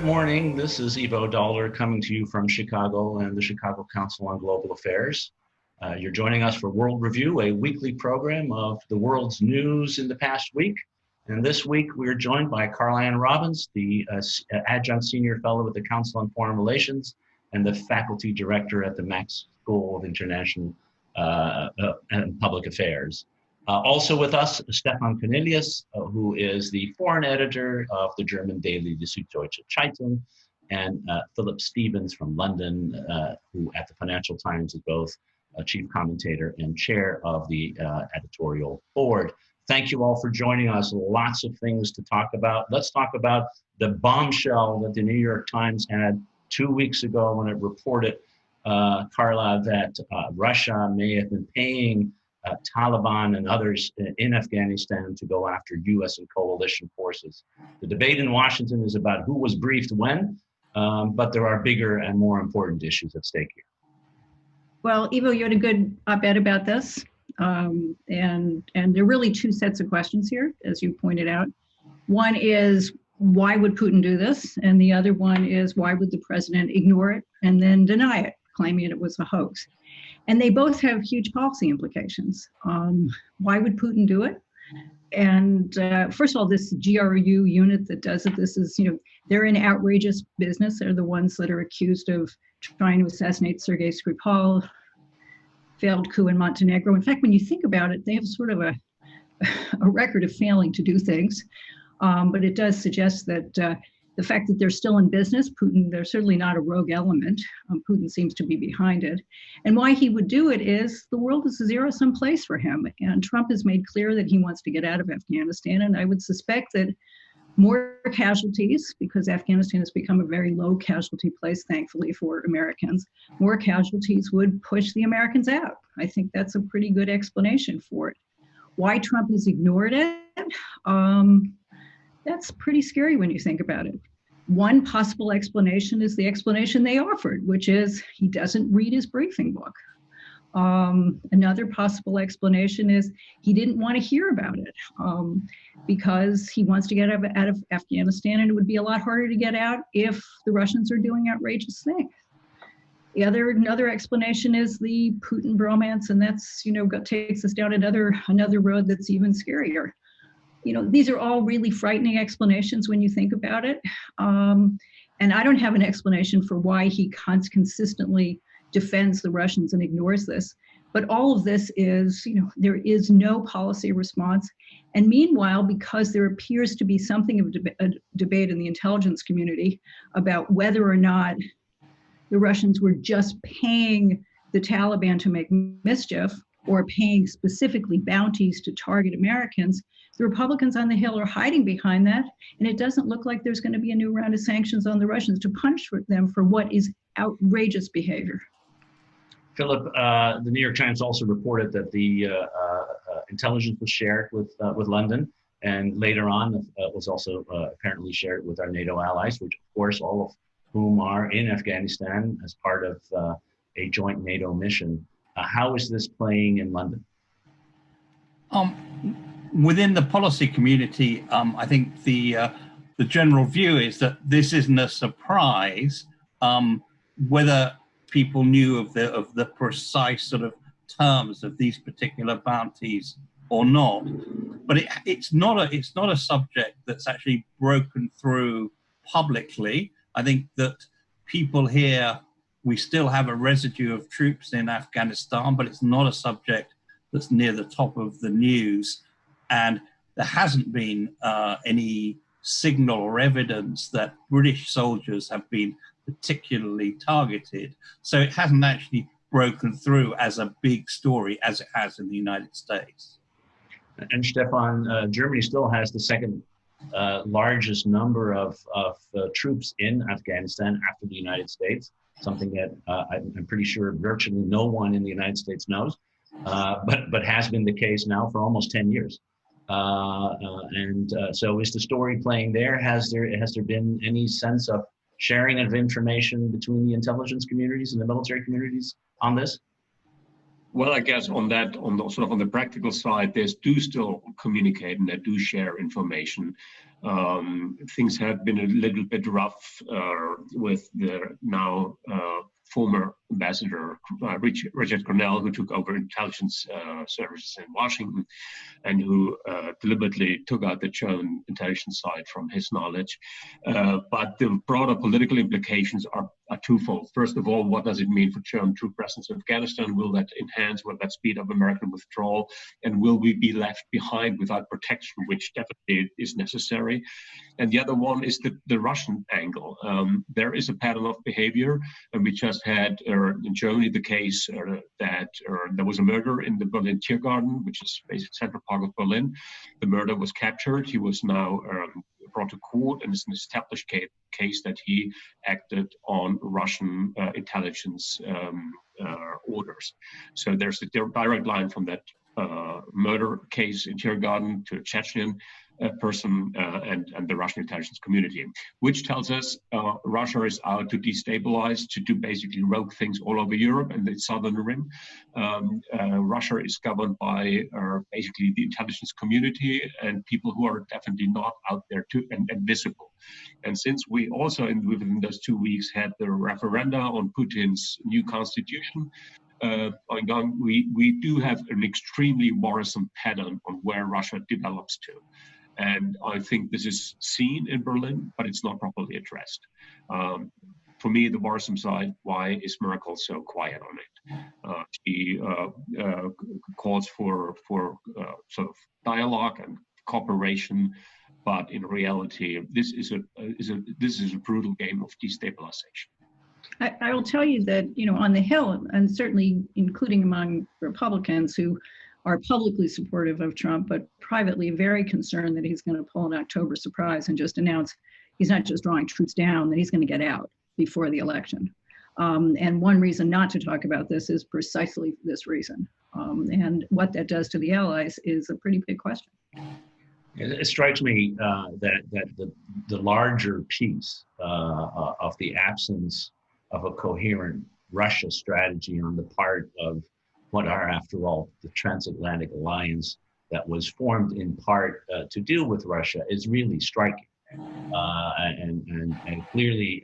morning. This is Ivo Daalder coming to you from Chicago and the Chicago Council on Global Affairs. You're joining us for World Review, a weekly program of the world's news in the past week. And this week, we're joined by Carla Robbins, the Adjunct Senior Fellow at the Council on Foreign Relations and the Faculty Director at the Max School of International and Public Affairs. Also with us, Stefan Cornelius, who is the foreign editor of the German daily the Süddeutsche Zeitung, and Philip Stevens from London, who at the Financial Times is both a chief commentator and chair of the editorial board. Thank you all for joining us. Lots of things to talk about. Let's talk about the bombshell that the New York Times had 2 weeks ago when it reported, Carla, that Russia may have been paying Taliban and others in Afghanistan to go after U.S. and coalition forces. The debate in Washington is about who was briefed when, but there are bigger and more important issues at stake here. Well, Ivo, you had a good op-ed about this, and there are really two sets of questions here, as you pointed out. One is, why would Putin do this? And the other one is, why would the president ignore it and then deny it, claiming it was a hoax? And they both have huge policy implications. Why would Putin do it? And first of all, this GRU unit that does it, this is, they're in outrageous business. They're the ones that are accused of trying to assassinate Sergei Skripal, failed coup in Montenegro. In fact, when you think about it, they have sort of a record of failing to do things. But it does suggest that the fact that they're still in business, Putin, they're certainly not a rogue element. Putin seems to be behind it. And why he would do it is the world is a zero-sum place for him. And Trump has made clear that he wants to get out of Afghanistan. And I would suspect that more casualties, because Afghanistan has become a very low casualty place, thankfully, for Americans, more casualties would push the Americans out. I think that's a pretty good explanation for it. Why Trump has ignored it? That's pretty scary when you think about it. One possible explanation is the explanation they offered, which is he doesn't read his briefing book. Another possible explanation is he didn't want to hear about it because he wants to get out of Afghanistan, and it would be a lot harder to get out if the Russians are doing outrageous things. Another explanation is the Putin bromance, and that's, takes us down another road that's even scarier. These are all really frightening explanations when you think about it. And I don't have an explanation for why he consistently defends the Russians and ignores this. But all of this is, there is no policy response. And meanwhile, because there appears to be something of a debate in the intelligence community about whether or not the Russians were just paying the Taliban to make mischief or paying specifically bounties to target Americans, the Republicans on the Hill are hiding behind that, and it doesn't look like there's going to be a new round of sanctions on the Russians to punish them for what is outrageous behavior. Philip, the New York Times also reported that the intelligence was shared with London, and later on was also apparently shared with our NATO allies, which of course all of whom are in Afghanistan as part of a joint NATO mission. How is this playing in London? Within the policy community, I think the general view is that this isn't a surprise. Whether people knew of the precise sort of terms of these particular bounties or not, but it's not a subject that's actually broken through publicly. I think that people here, we still have a residue of troops in Afghanistan, but it's not a subject that's near the top of the news. And there hasn't been any signal or evidence that British soldiers have been particularly targeted. So it hasn't actually broken through as a big story as it has in the United States. And Stefan, Germany still has the second largest number of troops in Afghanistan after the United States, something that I'm pretty sure virtually no one in the United States knows, but has been the case now for almost 10 years. So is the story playing there? Has there been any sense of sharing of information between the intelligence communities and the military communities on this? Well, I guess on the practical side, they do still communicate and they do share information. things have been a little bit rough with the now former ambassador Richard Cornell, who took over intelligence services in Washington, and who deliberately took out the German intelligence side from his knowledge. But the broader political implications are twofold. First of all, what does it mean for German troop presence in Afghanistan? Will that enhance, will that speed up American withdrawal? And will we be left behind without protection, which definitely is necessary? And the other one is the Russian angle. There is a pattern of behavior, and we just had in Germany the case that there was a murder in the Berlin Tiergarten, which is basically central park of Berlin. The murderer was captured. He was now brought to court, and it's an established case that he acted on Russian intelligence orders. So there's a direct line from that murder case in Tiergarten to a Chechen person and the Russian intelligence community, which tells us Russia is out to destabilize, to do basically rogue things all over Europe and the southern rim. Russia is governed by basically the intelligence community and people who are definitely not out there and visible. And since we also, within those 2 weeks, had the referenda on Putin's new constitution, going on, we do have an extremely worrisome pattern on where Russia develops to. And I think this is seen in Berlin, but it's not properly addressed. For me, the worrisome side, why is Merkel so quiet on it? She calls for sort of dialogue and cooperation, but in reality, this is a brutal game of destabilization. I will tell you that, on the Hill, and certainly including among Republicans who are publicly supportive of Trump, but privately very concerned that he's going to pull an October surprise and just announce he's not just drawing troops down, that he's going to get out before the election. And one reason not to talk about this is precisely this reason. And what that does to the allies is a pretty big question. It strikes me that the larger piece of the absence of a coherent Russia strategy on the part of what are, after all, the transatlantic alliance that was formed in part to deal with Russia is really striking. And clearly,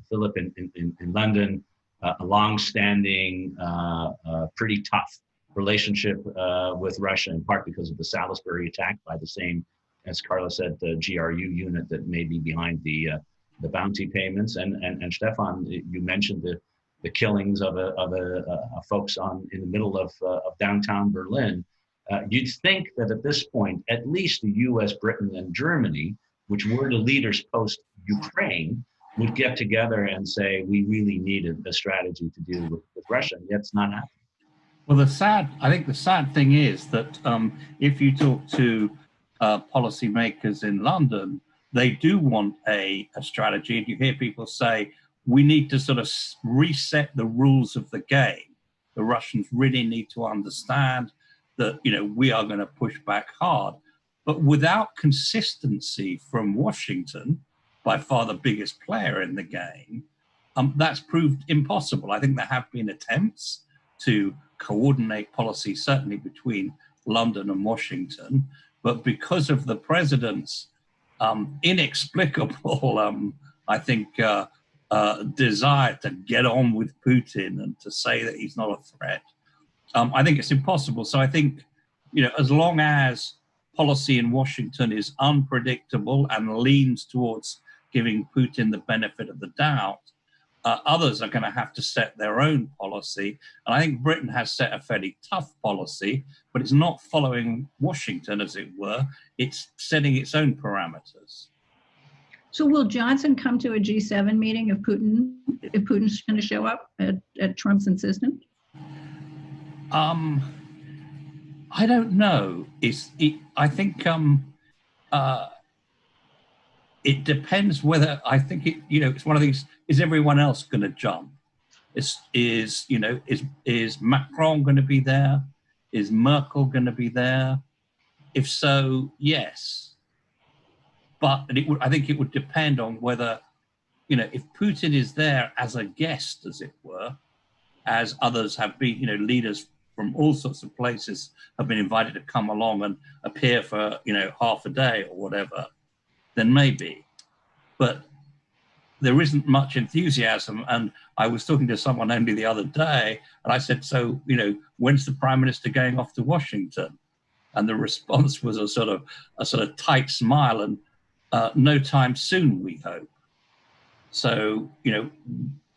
Philip in London, a long-standing, pretty tough relationship with Russia, in part because of the Salisbury attack by the same, as Carla said, the GRU unit that may be behind the bounty payments. And Stefan, you mentioned the killings of folks in the middle of downtown Berlin. You'd think that at this point, at least the U.S., Britain, and Germany, which were the leaders post-Ukraine, would get together and say, we really needed a strategy to deal with Russia. And yet it's not happening. Well, I think the sad thing is that if you talk to policymakers in London, they do want a strategy. And you hear people say, we need to sort of reset the rules of the game. The Russians really need to understand that, we are going to push back hard. But without consistency from Washington, by far the biggest player in the game, that's proved impossible. I think there have been attempts to coordinate policy, certainly between London and Washington, but because of the president's inexplicable, I think, desire to get on with Putin and to say that he's not a threat, I think it's impossible. So I think, as long as policy in Washington is unpredictable and leans towards giving Putin the benefit of the doubt, others are going to have to set their own policy. And I think Britain has set a fairly tough policy, but it's not following Washington, as it were. It's setting its own parameters. So will Johnson come to a G7 meeting if Putin's going to show up at Trump's insistence? I don't know. I think it depends whether, I think it's one of these, is everyone else going to jump? Is Macron going to be there? Is Merkel going to be there? If so, yes. But I think it would depend on whether, if Putin is there as a guest, as it were, as others have been, leaders from all sorts of places have been invited to come along and appear for, half a day or whatever. then maybe. But there isn't much enthusiasm. And I was talking to someone only the other day, and I said, so, you know, when's the Prime Minister going off to Washington? And the response was a sort of tight smile and no time soon, we hope. So, you know,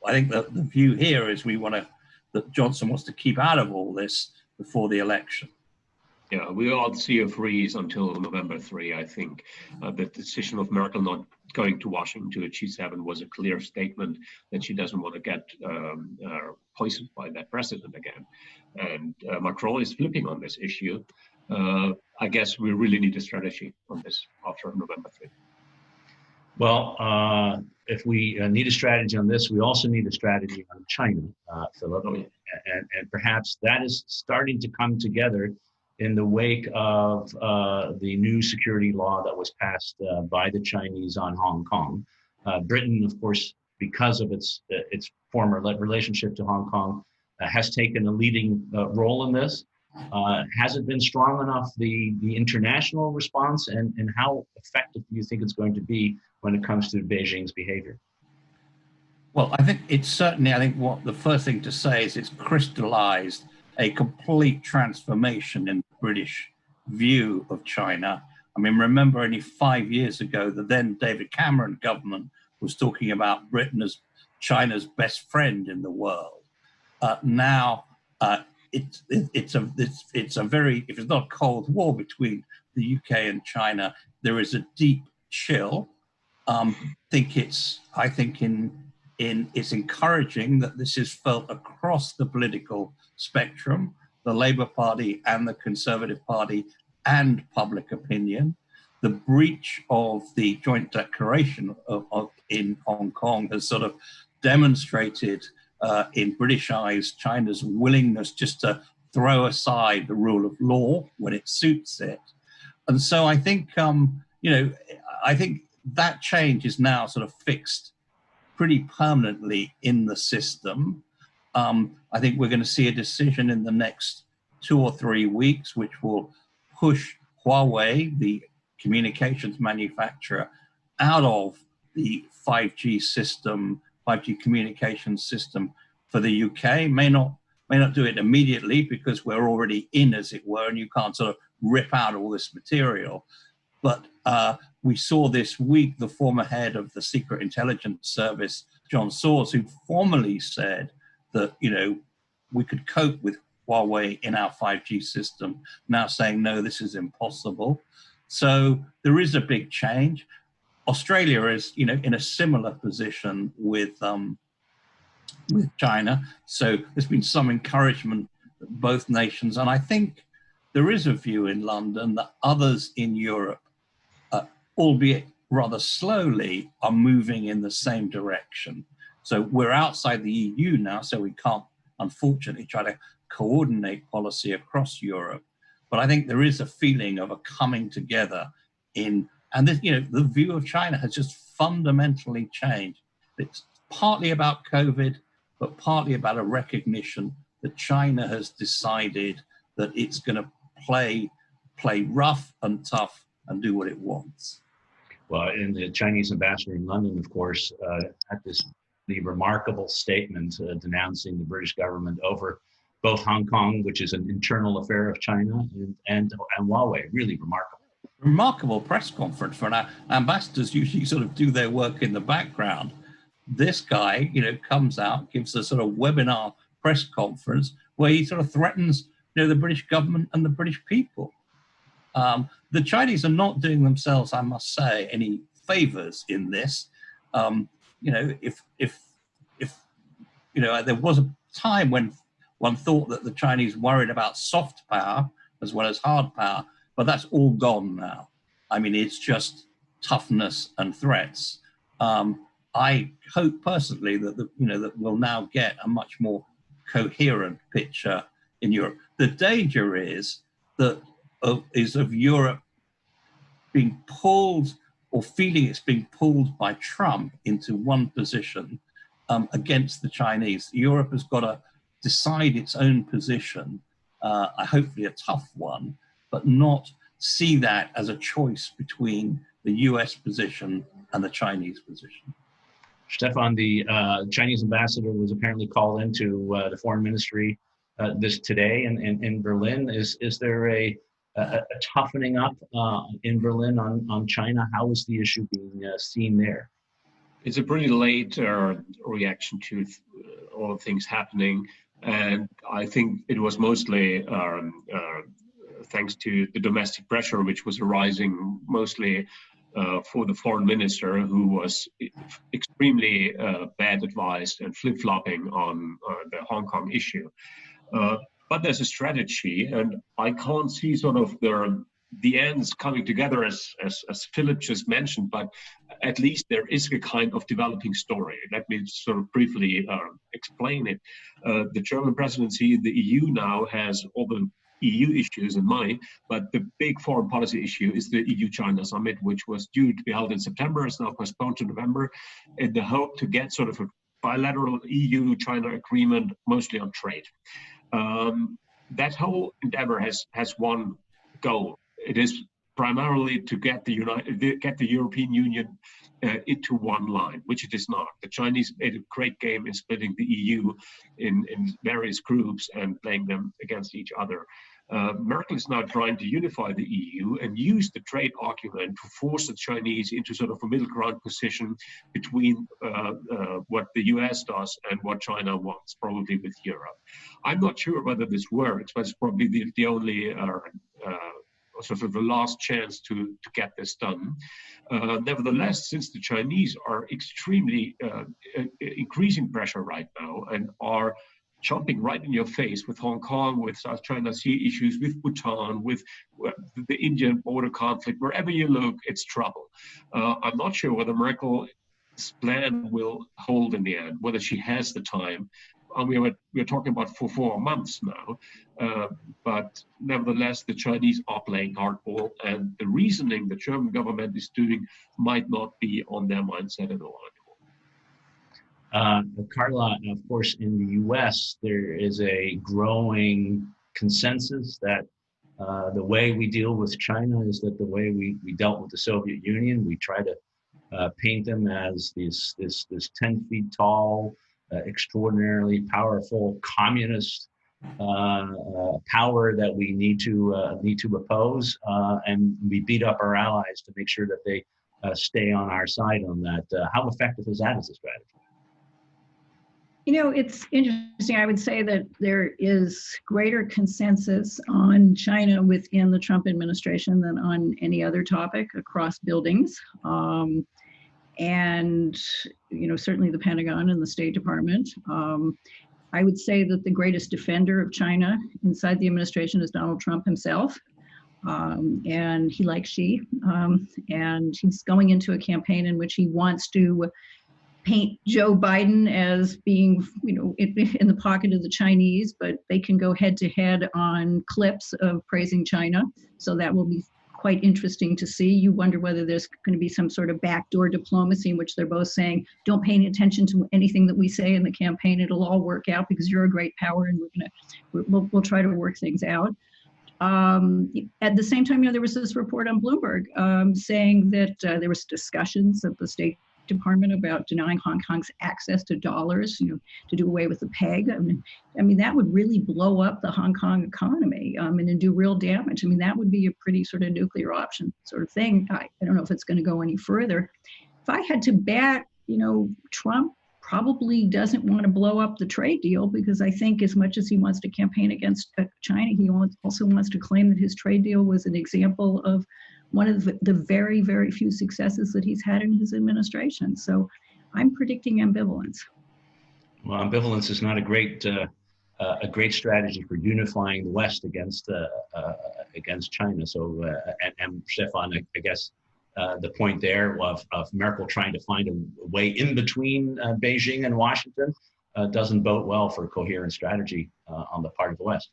I think that the view here is that Johnson wants to keep out of all this before the election. Yeah, we all see a freeze until November 3, I think. The decision of Merkel not going to Washington to a G7 was a clear statement that she doesn't want to get poisoned by that president again. And Macron is flipping on this issue. I guess we really need a strategy on this after November 3. Well, if we need a strategy on this, we also need a strategy on China, Philip. Oh, yeah. And perhaps that is starting to come together in the wake of the new security law that was passed by the Chinese on Hong Kong. Britain, of course, because of its former relationship to Hong Kong, has taken a leading role in this. Has it been strong enough, the international response, and how effective do you think it's going to be when it comes to Beijing's behavior? Well, I think it's certainly, I think what the first thing to say is it's crystallized a complete transformation in the British view of China. I mean, remember only 5 years ago, the then David Cameron government was talking about Britain as China's best friend in the world. Now, it's a very, if it's not a Cold War between the UK and China, there is a deep chill. I think it's encouraging that this is felt across the political spectrum, the Labour Party and the Conservative Party and public opinion. The breach of the joint declaration in Hong Kong has sort of demonstrated in British eyes China's willingness just to throw aside the rule of law when it suits it. And so I think, I think that change is now sort of fixed pretty permanently in the system. I think we're going to see a decision in the next 2 or 3 weeks, which will push Huawei, the communications manufacturer, out of the 5G system, 5G communications system for the UK. May not do it immediately because we're already in, as it were, and you can't sort of rip out all this material. But we saw this week the former head of the Secret Intelligence Service, John Sawers, who formally said that, we could cope with Huawei in our 5G system, now saying, no, this is impossible. So there is a big change. Australia is, in a similar position with China. So there's been some encouragement that both nations, and I think there is a view in London that others in Europe, albeit rather slowly, are moving in the same direction. So we're outside the EU now, so we can't, unfortunately, try to coordinate policy across Europe. But I think there is a feeling of a coming together and this, the view of China has just fundamentally changed. It's partly about COVID, but partly about a recognition that China has decided that it's going to play rough and tough and do what it wants. Well, and the Chinese ambassador in London, of course, had the remarkable statement denouncing the British government over both Hong Kong, which is an internal affair of China, and Huawei. Really remarkable. Remarkable press conference for ambassadors usually sort of do their work in the background. This guy, comes out, gives a sort of webinar press conference where he sort of threatens, the British government and the British people. The Chinese are not doing themselves, I must say, any favors in this. If there was a time when one thought that the Chinese worried about soft power as well as hard power, but that's all gone now. I mean, it's just toughness and threats. I hope personally that that we'll now get a much more coherent picture in Europe. The danger is of Europe being pulled or feeling it's being pulled by Trump into one position against the Chinese. Europe has got to decide its own position, hopefully a tough one, but not see that as a choice between the US position and the Chinese position. Stefan, the Chinese ambassador was apparently called into the foreign ministry today in Berlin. Is there a toughening up in Berlin on China? How is the issue being seen there? It's a pretty late reaction to all the things happening, and I think it was mostly thanks to the domestic pressure which was arising mostly for the foreign minister, who was extremely bad advised and flip-flopping on the Hong Kong issue. But there's a strategy, and I can't see sort of the ends coming together as Philip just mentioned, but at least there is a kind of developing story. Let me sort of briefly explain it. The German presidency in the EU now has all the EU issues in mind, but the big foreign policy issue is the EU-China summit, which was due to be held in September, is now postponed to November, in the hope to get sort of a bilateral EU-China agreement, mostly on trade. That whole endeavor has one goal. It is primarily to get the European Union into one line, which it is not. The Chinese made a great game in splitting the EU in various groups and playing them against each other. Merkel is now trying to unify the EU and use the trade argument to force the Chinese into sort of a middle ground position between what the US does and what China wants, probably with Europe. I'm not sure whether this works, but it's probably the only sort of the last chance to get this done. Nevertheless, since the Chinese are extremely increasing pressure right now and are jumping right in your face with Hong Kong, with South China Sea issues, with Bhutan, with the Indian border conflict, wherever you look, it's trouble. I'm not sure whether Merkel's plan will hold in the end, whether she has the time. We're talking about for 4 months now, but nevertheless, the Chinese are playing hardball, and the reasoning the German government is doing might not be on their mindset at all anymore. Carla, of course, in the US, there is a growing consensus that the way we deal with China is that the way we dealt with the Soviet Union. We try to paint them as this 10 feet tall, extraordinarily powerful communist power that we need to oppose, and we beat up our allies to make sure that they stay on our side on that. How effective is that as a strategy? You know, it's interesting. I would say that there is greater consensus on China within the Trump administration than on any other topic across buildings. And, you know, certainly the Pentagon and the State Department. I would say that the greatest defender of China inside the administration is Donald Trump himself. And he likes Xi. And he's going into a campaign in which he wants to paint Joe Biden as being, you know, in the pocket of the Chinese, but they can go head to head on clips of praising China. So that will be quite interesting to see. You wonder whether there's going to be some sort of backdoor diplomacy in which they're both saying, don't pay any attention to anything that we say in the campaign. It'll all work out because you're a great power, and we'll try to work things out. At the same time, you know, there was this report on Bloomberg saying that there was discussions at the State Department about denying Hong Kong's access to dollars, you know, to do away with the peg. I mean, that would really blow up the Hong Kong economy and do real damage. I mean, that would be a pretty sort of nuclear option sort of thing. I don't know if it's going to go any further. If I had to bet, you know, Trump probably doesn't want to blow up the trade deal, because I think as much as he wants to campaign against China, he also wants to claim that his trade deal was an example of one of the very, very few successes that he's had in his administration. So I'm predicting ambivalence. Well, ambivalence is not a great strategy for unifying the West against China. So, and Stefan, I guess the point there of Merkel trying to find a way in between Beijing and Washington doesn't bode well for a coherent strategy on the part of the West.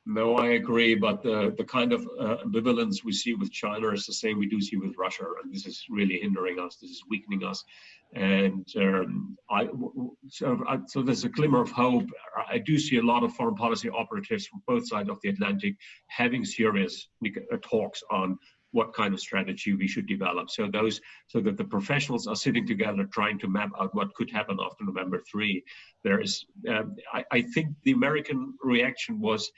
No, I agree, but the kind of ambivalence we see with China is the same we do see with Russia, and this is really hindering us. This is weakening us, and so there's a glimmer of hope. I do see a lot of foreign policy operatives from both sides of the Atlantic having serious talks on what kind of strategy we should develop. So that the professionals are sitting together trying to map out what could happen after November 3. There is, I think the American reaction was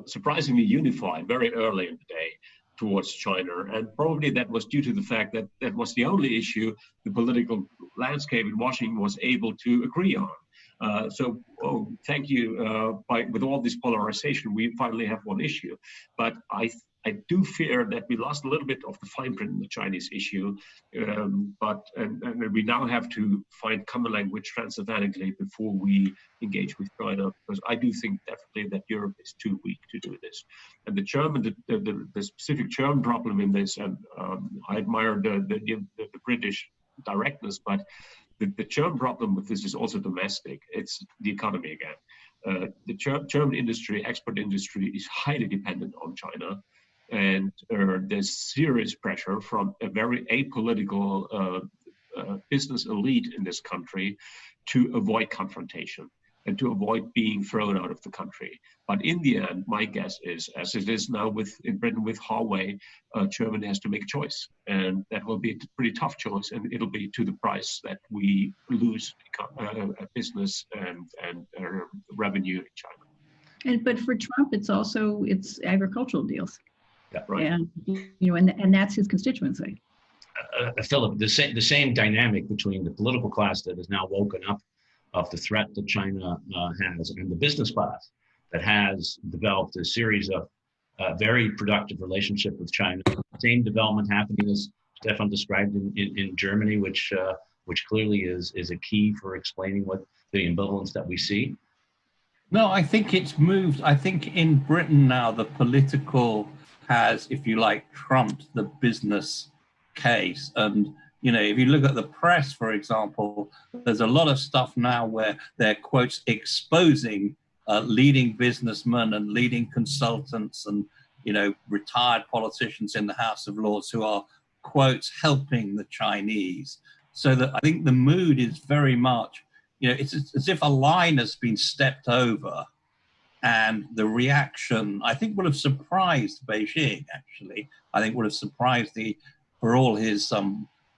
surprisingly unified very early in the day towards China, and probably that was due to the fact that that was the only issue the political landscape in Washington was able to agree on. Thank you. With all this polarization, we finally have one issue. But I do fear that we lost a little bit of the fine print in the Chinese issue. And we now have to find common language transatlantically before we engage with China, because I do think definitely that Europe is too weak to do this. And the specific German problem in this, and I admire the British directness, but the German problem with this is also domestic. It's the economy again. The German industry, export industry, is highly dependent on China. And there's serious pressure from a very apolitical business elite in this country to avoid confrontation and to avoid being thrown out of the country. But in the end, my guess is, as it is now in Britain with Huawei, Germany has to make a choice. And that will be a pretty tough choice, and it'll be to the price that we lose business and revenue in China. But for Trump, it's agricultural deals. Yeah, right. And that's his constituency. Philip, the same dynamic between the political class that is now woken up of the threat that China has, and the business class that has developed a series of very productive relationship with China. Same development happening as Stefan described in Germany, which clearly is a key for explaining what the ambivalence that we see. No, I think it's moved. I think in Britain now the political has, if you like, trumped the business case. And if you look at the press, for example, there's a lot of stuff now where they're, quotes, exposing leading businessmen and leading consultants and, retired politicians in the House of Lords who are, quotes, helping the Chinese. So that I think the mood is very much, it's as if a line has been stepped over, and the reaction, I think, would have surprised Beijing, actually. I think would have surprised for all his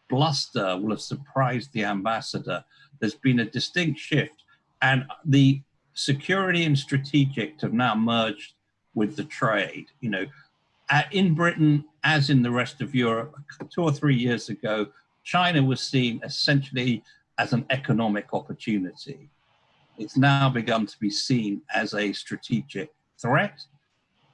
bluster, will have surprised the ambassador. There's been a distinct shift, and the security and strategic have now merged with the trade. In Britain, as in the rest of Europe, 2 or 3 years ago, China was seen essentially as an economic opportunity. It's now begun to be seen as a strategic threat.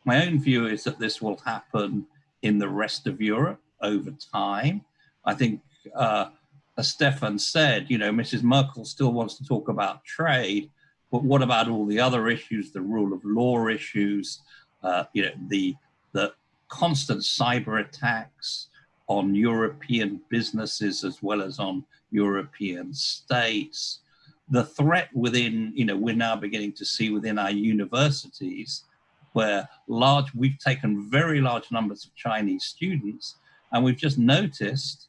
My own view is that this will happen in the rest of Europe over time. I think, as Stefan said, Mrs. Merkel still wants to talk about trade, but what about all the other issues, the rule of law issues, the constant cyber attacks on European businesses as well as on European states, the threat within, we're now beginning to see within our universities, where we've taken very large numbers of Chinese students, and we've just noticed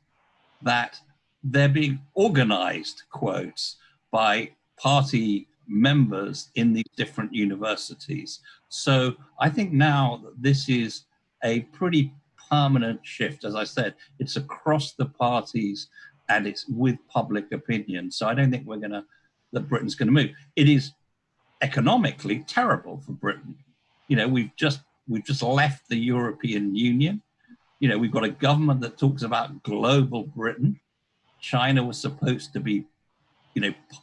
that they're being organized, quotes, by party members in these different universities. So I think now that this is a pretty permanent shift. As I said, it's across the parties and it's with public opinion. So I don't think that Britain's going to move. It is economically terrible for Britain. We've just left the European Union. We've got a government that talks about global Britain. China was supposed to be,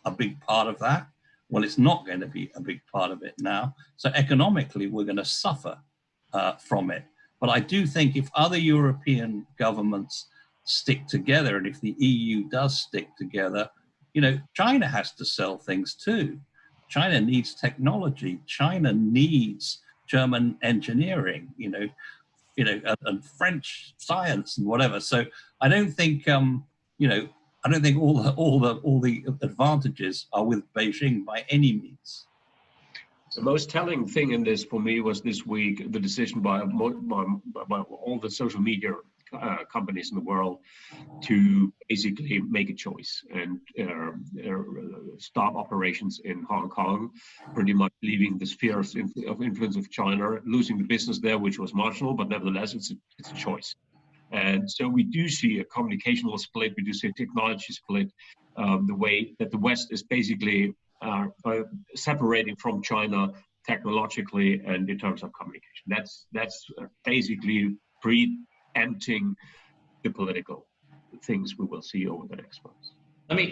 a big part of that. Well, it's not going to be a big part of it now. So economically, we're going to suffer from it. But I do think if other European governments stick together, and if the EU does stick together, China has to sell things too. China needs technology. China needs German engineering, and French science and whatever. So I don't think, I don't think all the advantages are with Beijing by any means. The most telling thing in this for me was this week, the decision by all the social media companies in the world to basically make a choice. And stop operations in Hong Kong, pretty much leaving the sphere of influence of China, losing the business there, which was marginal, but nevertheless, it's a choice. And so we do see a communicational split, we do see a technology split, the way that the West is basically separating from China technologically and in terms of communication. That's basically preempting the political things we will see over the next months.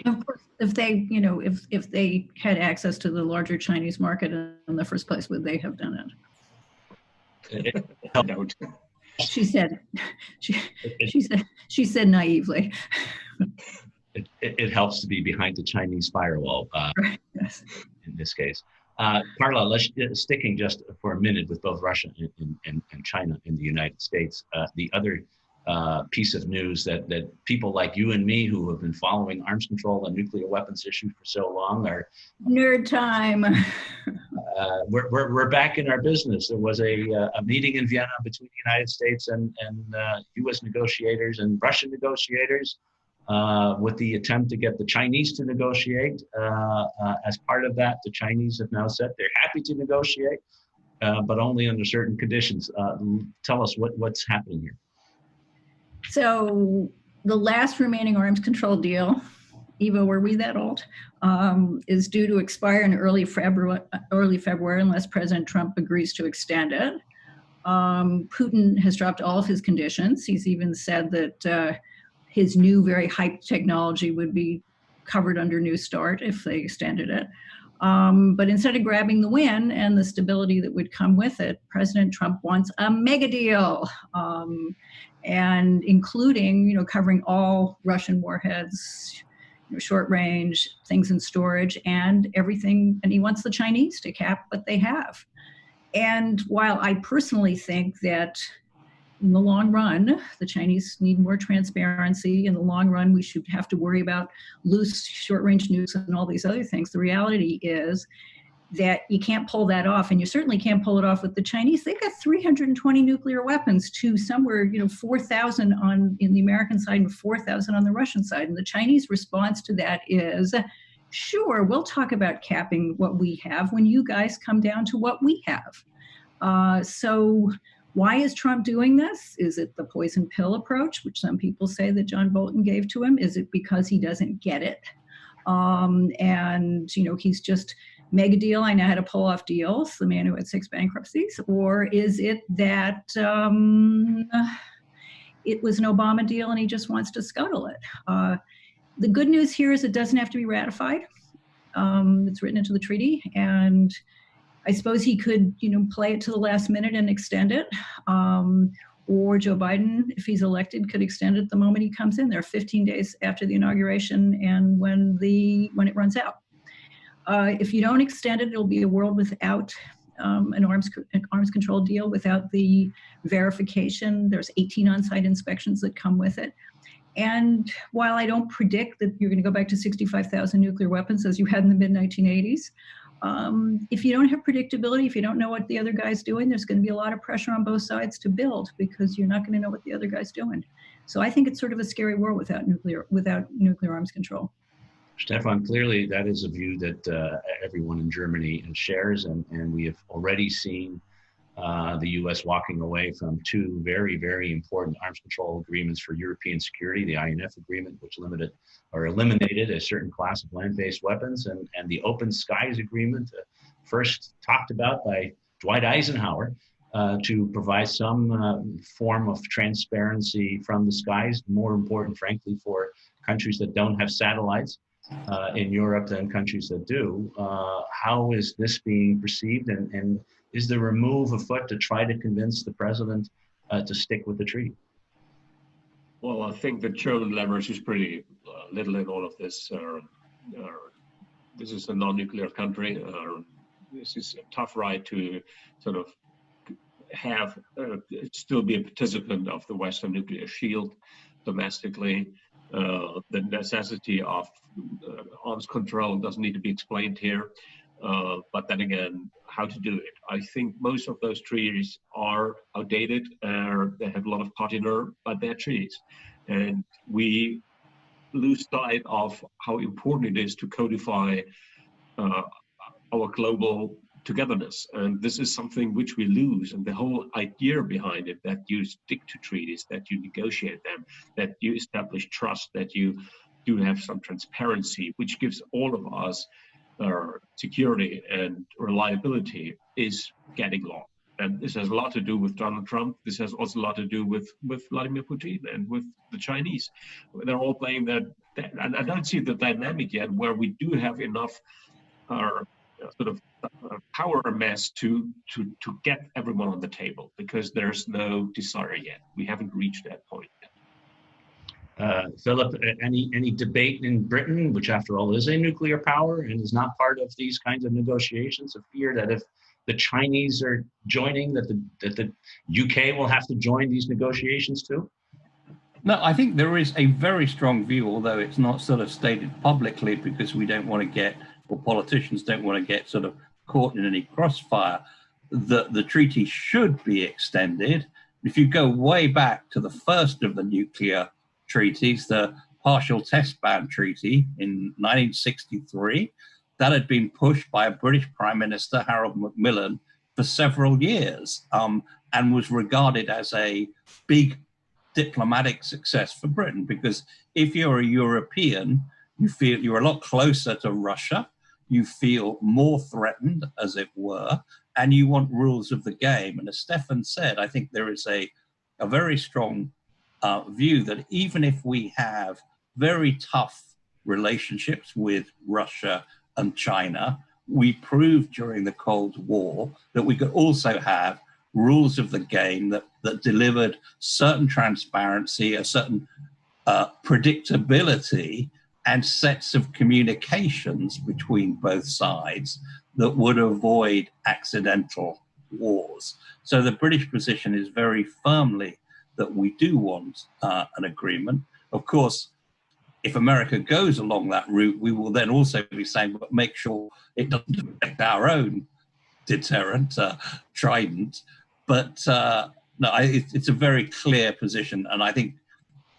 Of course, if they, if they had access to the larger Chinese market in the first place, would they have done it? No. She said naively. It helps to be behind the Chinese firewall. Right. Yes. In this case, Carla, let's sticking just for a minute with both Russia and China in the United States. The other piece of news that people like you and me who have been following arms control and nuclear weapons issues for so long are nerd time. We're back in our business. There was a meeting in Vienna between the United States and U.S. negotiators and Russian negotiators with the attempt to get the Chinese to negotiate. As part of that, the Chinese have now said they're happy to negotiate, but only under certain conditions. Tell us what's happening here. So the last remaining arms control deal, Ivo, were we that old, is due to expire in early February unless President Trump agrees to extend it. Putin has dropped all of his conditions. He's even said that his new very hyped technology would be covered under New START if they extended it. But instead of grabbing the win and the stability that would come with it, President Trump wants a mega deal, and including, covering all Russian warheads, short range, things in storage, and everything. And he wants the Chinese to cap what they have. And while I personally think that in the long run, the Chinese need more transparency. In the long run, we should have to worry about loose short-range nukes and all these other things. The reality is that you can't pull that off, and you certainly can't pull it off with the Chinese. They've got 320 nuclear weapons to somewhere, 4,000 in the American side and 4,000 on the Russian side. And the Chinese response to that is, sure, we'll talk about capping what we have when you guys come down to what we have. So why is Trump doing this? Is it the poison pill approach, which some people say that John Bolton gave to him? Is it because he doesn't get it? And, he's just mega deal, I know how to pull off deals, the man who had 6 bankruptcies? Or is it that it was an Obama deal and he just wants to scuttle it? The good news here is it doesn't have to be ratified. It's written into the treaty, and I suppose he could, play it to the last minute and extend it. Or Joe Biden, if he's elected, could extend it the moment he comes in. There are 15 days after the inauguration and when it runs out. If you don't extend it, it'll be a world without an arms control deal, without the verification. There's 18 on-site inspections that come with it. And while I don't predict that you're going to go back to 65,000 nuclear weapons as you had in the mid-1980s, if you don't have predictability, if you don't know what the other guy's doing, there's going to be a lot of pressure on both sides to build because you're not going to know what the other guy's doing. So I think it's sort of a scary world without nuclear arms control. Stefan, clearly that is a view that everyone in Germany shares, and we have already seen the U.S. walking away from 2 very, very important arms control agreements for European security, the INF agreement, which eliminated a certain class of land-based weapons, and the Open Skies agreement, first talked about by Dwight Eisenhower, to provide some form of transparency from the skies, more important, frankly, for countries that don't have satellites in Europe than countries that do. How is this being perceived, and is there a move afoot to try to convince the president to stick with the treaty? Well, I think the German leverage is pretty little in all of this. This is a non-nuclear country. This is a tough ride to sort of have still be a participant of the Western nuclear shield domestically. The necessity of arms control doesn't need to be explained here. But then again, how to do it. I think most of those treaties are outdated. They have a lot of patina, but they're treaties. And we lose sight of how important it is to codify our global togetherness. And this is something which we lose. And the whole idea behind it, that you stick to treaties, that you negotiate them, that you establish trust, that you do have some transparency, which gives all of us security and reliability, is getting lost. And this has a lot to do with Donald Trump. This has also a lot to do with Vladimir Putin and with the Chinese. They're all playing that. And I don't see the dynamic yet where we do have enough sort of power mass to get everyone on the table, because there's no desire yet. We haven't reached that point yet. Philip, any debate in Britain, which after all is a nuclear power and is not part of these kinds of negotiations, a fear that if the Chinese are joining, that the UK will have to join these negotiations too? No, I think there is a very strong view, although it's not sort of stated publicly, because we don't want to get, or politicians don't want to get sort of caught in any crossfire, that the treaty should be extended. If you go way back to the first of the nuclear treaties, the Partial Test Ban Treaty in 1963, that had been pushed by a British Prime Minister, Harold Macmillan, for several years, and was regarded as a big diplomatic success for Britain, because if you're a European, you feel you're a lot closer to Russia, you feel more threatened, as it were, and you want rules of the game. And as Stefan said, I think there is a very strong view that even if we have very tough relationships with Russia and China, we proved during the Cold War that we could also have rules of the game that delivered certain transparency, a certain predictability, and sets of communications between both sides that would avoid accidental wars. So the British position is very firmly that we do want an agreement. Of course, if America goes along that route, we will then also be saying, but make sure it doesn't affect our own deterrent, trident. But no, it's a very clear position. And I think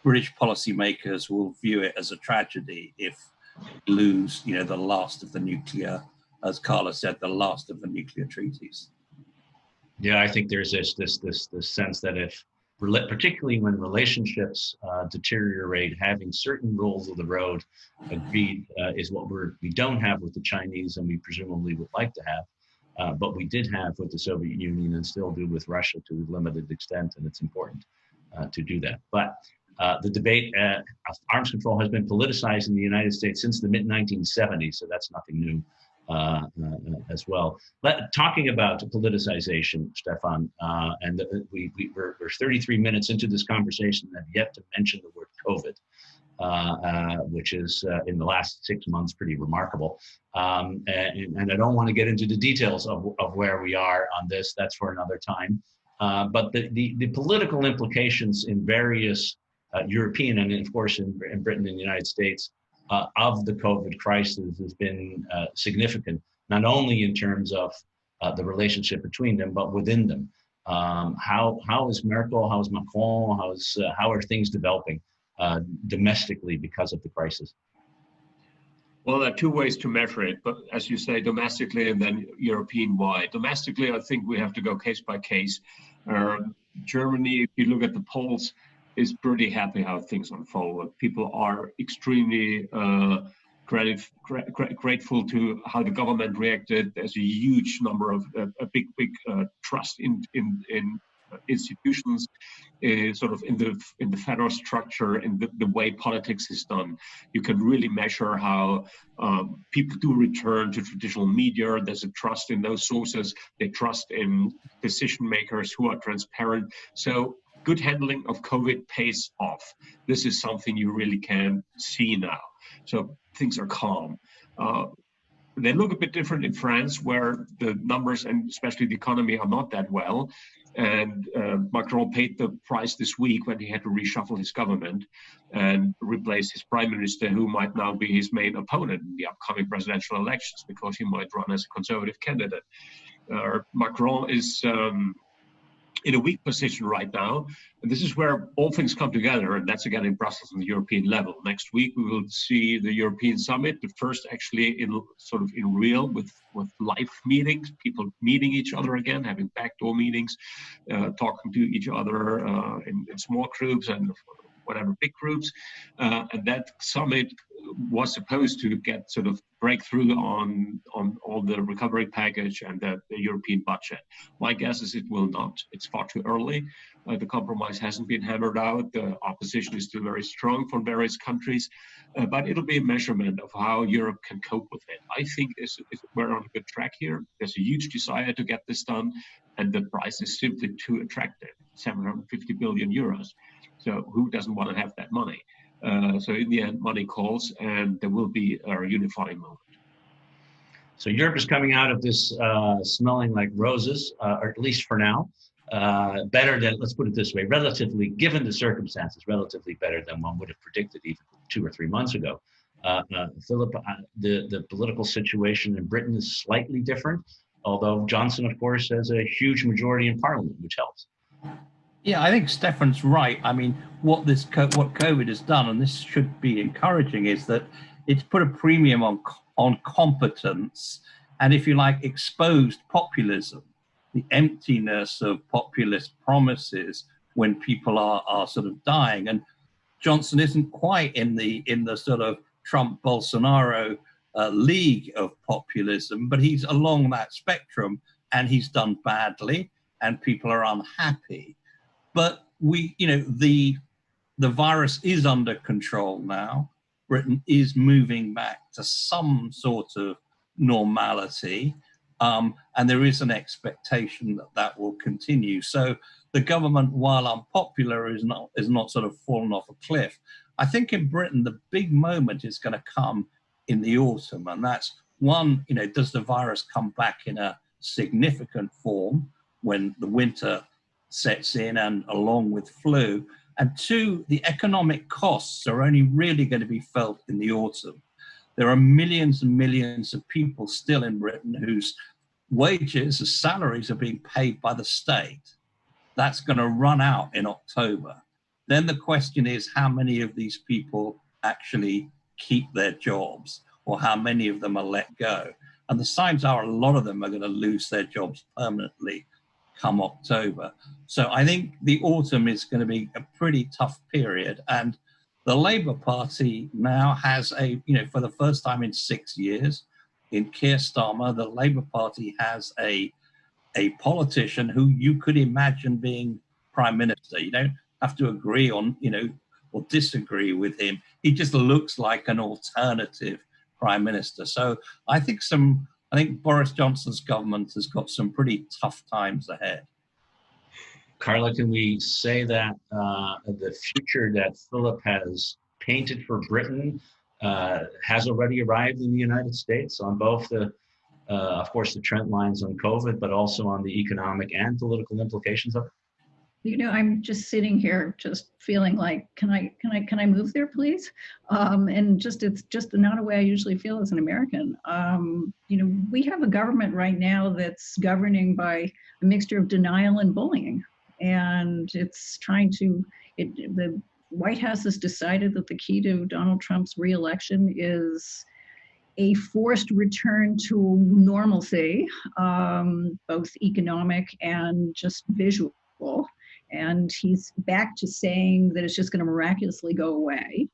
British policymakers will view it as a tragedy if we lose, the last of the nuclear, as Carla said, the last of the nuclear treaties. Yeah, I think there's this sense that if, particularly when relationships deteriorate, having certain rules of the road agreed is what we don't have with the Chinese, and we presumably would like to have, but we did have with the Soviet Union and still do with Russia to a limited extent, and it's important to do that. But the debate of arms control has been politicized in the United States since the mid-1970s, so that's nothing new as well. Talking about politicization, Stefan, and we're 33 minutes into this conversation and have yet to mention the word COVID, which is in the last 6 months pretty remarkable. And I don't want to get into the details of where we are on this. That's for another time. But the political implications in various European and of course in Britain and the United States of the COVID crisis has been significant, not only in terms of the relationship between them, but within them. How is Merkel, how is Macron, how are things developing domestically because of the crisis? Well, there are two ways to measure it, but as you say, domestically and then European-wide. Domestically, I think we have to go case by case. Germany, if you look at the polls, is pretty happy how things unfold. People are extremely grateful to how the government reacted. There's a huge number of a big trust in institutions, sort of in the federal structure, in the way politics is done. You can really measure how people do return to traditional media. There's a trust in those sources. They trust in decision makers who are transparent. So good handling of COVID pays off. This is something you really can see now. So things are calm. They look a bit different in France, where the numbers and especially the economy are not that well. And Macron paid the price this week when he had to reshuffle his government and replace his prime minister, who might now be his main opponent in the upcoming presidential elections, because he might run as a conservative candidate. Macron is in a weak position right now. And this is where all things come together, and that's again in Brussels on the European level. Next week we will see the European Summit, the first actually in sort of in real with live meetings, people meeting each other again, having backdoor meetings, talking to each other in small groups and whatever big groups. And that summit was supposed to get sort of breakthrough on all the recovery package and the European budget. My guess is it will not. It's far too early. The compromise hasn't been hammered out. The opposition is still very strong from various countries, but it'll be a measurement of how Europe can cope with it. I think we're on a good track here. There's a huge desire to get this done, and the price is simply too attractive, 750 billion euros. So who doesn't want to have that money? So in the end, money calls, and there will be a unifying moment. So Europe is coming out of this smelling like roses, or at least for now. Better than, let's put it this way, relatively, given the circumstances, relatively better than one would have predicted even 2 or 3 months ago. Philip, the political situation in Britain is slightly different, although Johnson, of course, has a huge majority in Parliament, which helps. Yeah, I think Stefan's right. I mean, what COVID has done, and this should be encouraging, is that it's put a premium on competence and, if you like, exposed populism, the emptiness of populist promises when people are sort of dying. And Johnson isn't quite in the sort of Trump-Bolsonaro league of populism, but he's along that spectrum, and he's done badly, and people are unhappy. But the virus is under control now. Britain is moving back to some sort of normality, and there is an expectation that will continue. So the government, while unpopular, is not sort of fallen off a cliff. I think in Britain the big moment is going to come in the autumn, and that's one. Does the virus come back in a significant form when the winter sets in, and along with flu? And two, the economic costs are only really going to be felt in the autumn. There are millions and millions of people still in Britain whose wages, salaries are being paid by the state. That's going to run out in October. Then the question is, how many of these people actually keep their jobs, or how many of them are let go? And the signs are a lot of them are going to lose their jobs permanently come October. So I think the autumn is going to be a pretty tough period. And the Labour Party now has for the first time in 6 years, in Keir Starmer, the Labour Party has a politician who you could imagine being Prime Minister. You don't have to agree on, or disagree with him. He just looks like an alternative Prime Minister. So I think Boris Johnson's government has got some pretty tough times ahead. Carla, can we say that the future that Philip has painted for Britain has already arrived in the United States on both of course, the trend lines on COVID, but also on the economic and political implications of it? I'm just sitting here, just feeling like, can I move there, please? And it's just not a way I usually feel as an American. We have a government right now that's governing by a mixture of denial and bullying, and it's the White House has decided that the key to Donald Trump's reelection is a forced return to normalcy, both economic and just visual. And he's back to saying that it's just going to miraculously go away.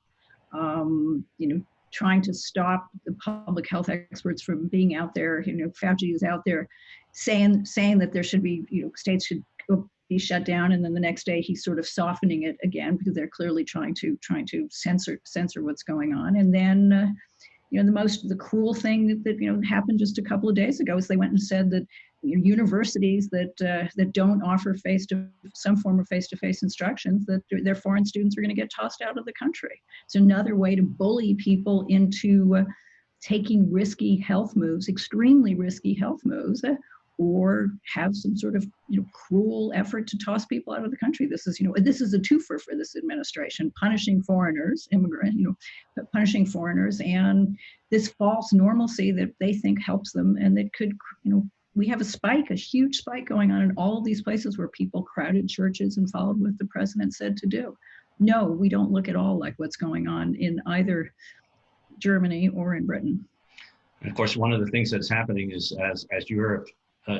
Trying to stop the public health experts from being out there. Fauci is out there saying that there should be, states should be shut down, and then the next day he's sort of softening it again because they're clearly trying to censor what's going on. And then the cruel thing that happened just a couple of days ago is they went and said that universities that don't offer some form of face-to-face instructions, that their foreign students are going to get tossed out of the country. It's another way to bully people into taking risky health moves, extremely risky health moves, or have some sort of cruel effort to toss people out of the country. This is a twofer for this administration: punishing foreigners, punishing foreigners, and this false normalcy that they think helps them, and that could we have a spike, a huge spike going on in all of these places where people crowded churches and followed what the president said to do. No, we don't look at all like what's going on in either Germany or in Britain. And of course, one of the things that's happening is as Europe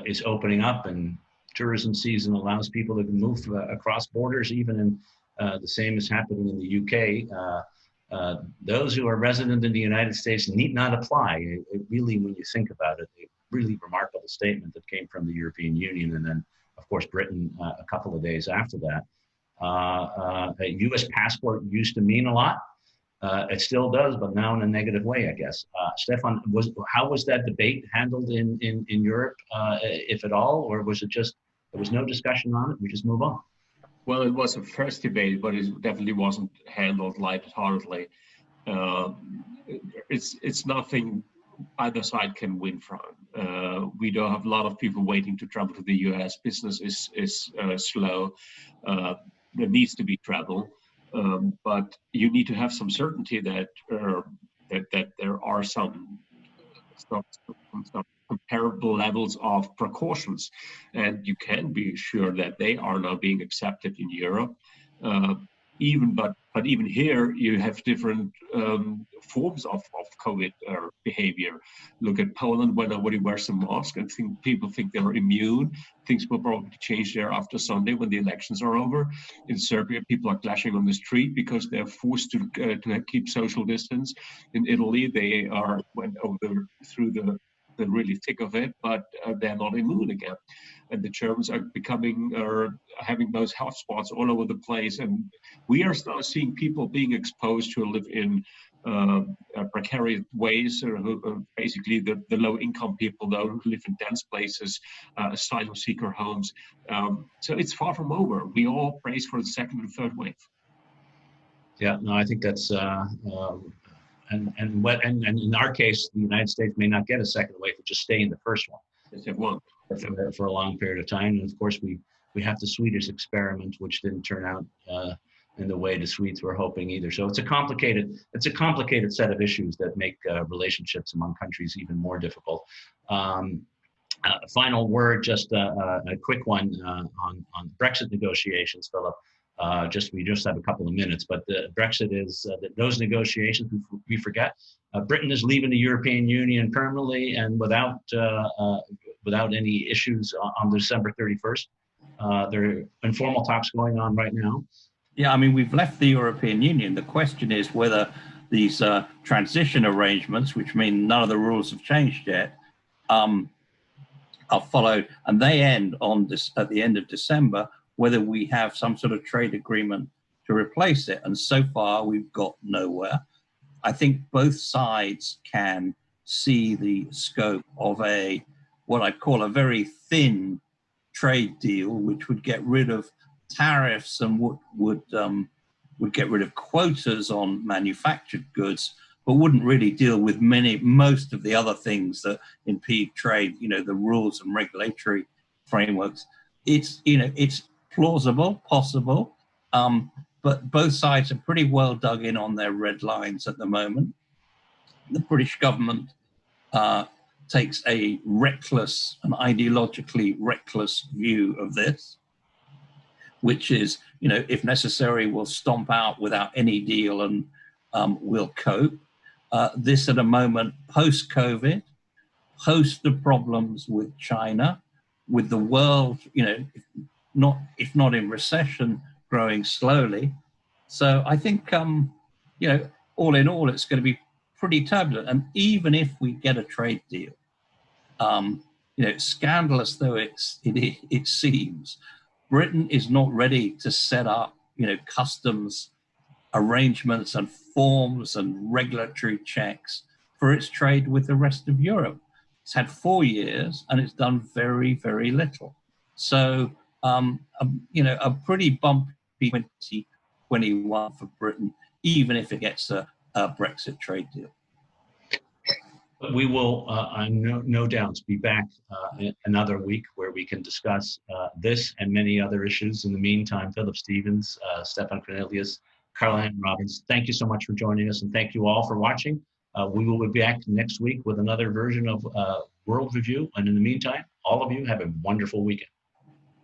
is opening up and tourism season allows people to move across borders, even in the same is happening in the UK. Those who are resident in the United States need not apply. It really, when you think about it, a really remarkable statement that came from the European Union, and then, of course, Britain a couple of days after that. A U.S. passport used to mean a lot. It still does, but now in a negative way, I guess. Stefan, how was that debate handled in Europe, if at all, or was it just there was no discussion on it? We just move on. Well, it was a first debate, but it definitely wasn't handled lightheartedly. It's nothing either side can win from. We don't have a lot of people waiting to travel to the U.S. Business is slow. There needs to be travel, but you need to have some certainty that there are some comparable levels of precautions, and you can be sure that they are now being accepted in Europe. But even here, you have different forms of COVID behavior. Look at Poland, when nobody wears a mask, and people think they're immune. Things will probably change there after Sunday when the elections are over. In Serbia, people are clashing on the street because they're forced to keep social distance. In Italy, they went through the really thick of it, but they're not immune again. And the Germans are having those hotspots all over the place. And we are now seeing people being exposed who live in precarious ways, basically the low-income people, though, who live in dense places, asylum seeker homes. So it's far from over. We all brace for the second and third wave. Yeah, no, I think that's and in our case, the United States may not get a second wave, but just stay in the first one. It won't. For a long period of time. And of course, we have the Swedish experiment, which didn't turn out in the way the Swedes were hoping either. So it's a complicated set of issues that make relationships among countries even more difficult. Final word, just a quick one on Brexit negotiations, Philip. We just have a couple of minutes, but the Brexit is those negotiations. We forget Britain is leaving the European Union permanently and without any issues on December 31st. There are informal talks going on right now. Yeah, I mean, we've left the European Union. The question is whether these transition arrangements, which mean none of the rules have changed yet, are followed, and they end at the end of December, whether we have some sort of trade agreement to replace it. And so far, we've got nowhere. I think both sides can see the scope of what I'd call a very thin trade deal, which would get rid of tariffs and would get rid of quotas on manufactured goods, but wouldn't really deal with most of the other things that impede trade, the rules and regulatory frameworks. It's plausible, possible, but both sides are pretty well dug in on their red lines at the moment. The British government takes a reckless, an ideologically reckless view of this, which is, if necessary, we'll stomp out without any deal and we'll cope. This at a moment post-COVID, post the problems with China, with the world, if not in recession, growing slowly. So I think, all in all, it's going to be pretty turbulent. And even if we get a trade deal, scandalous though it seems, Britain is not ready to set up, customs arrangements and forms and regulatory checks for its trade with the rest of Europe. It's had 4 years and it's done very, very little. So, a pretty bumpy 2021 for Britain, even if it gets a Brexit trade deal. But we will, no doubt, be back another week where we can discuss this and many other issues. In the meantime, Philip Stevens, Stefan Cornelius, Carla and Robbins, thank you so much for joining us, and thank you all for watching. We will be back next week with another version of World Review. And in the meantime, all of you have a wonderful weekend.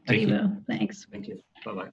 Take care. Ivo, thanks. Thank you. Bye-bye.